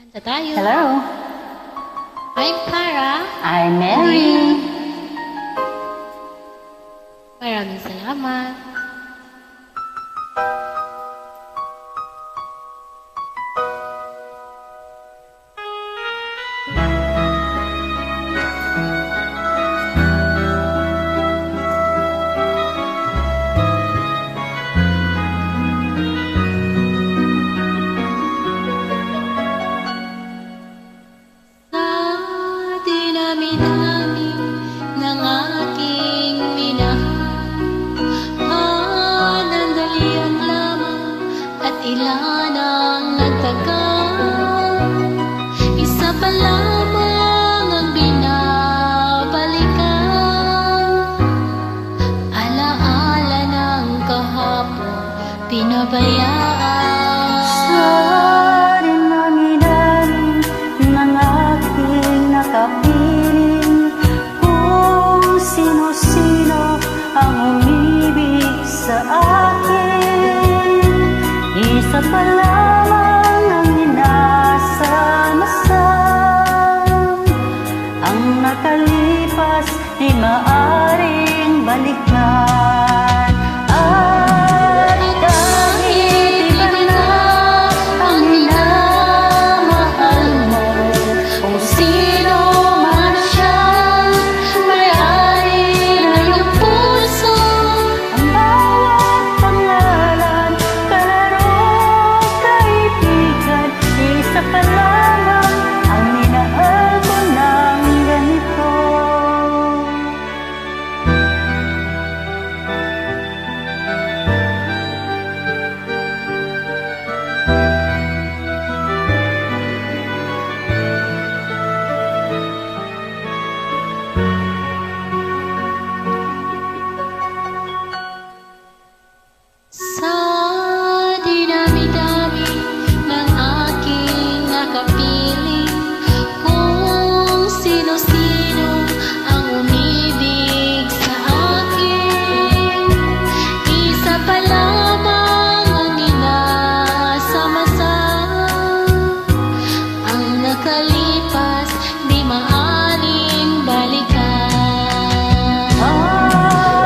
Kanta tayo. Hello. I'm Cara. I'm Mary. Maraming salamat. Sa dinami-dami ng aking minahal, panandalian lamang at ilan ang nagtagal. Isa pa lamang ang binabalikan, alaala ng kahapon pinabayaan. Nakapiling kung sino-sino ang umibig sa akin. Isa pa lamang ang inasamasan, ang nakalipas di maaring balikan. At kahit iba na ang minamahal mo, kung sino man siya, may-ari na iyong puso. Ang bawat pangalan, kalaro, kaibigan, isa pa lamang ang minahal ko ng ganito. Sa dinami-dami ng aking nakapiling, kung sino-sino ang umibig sa akin, isa pa lamang ang inasamasan, ang nakalipas di maaring balikan.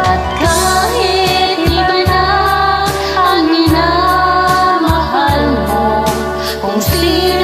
At kahit iba na ang minamahal mo, kung sino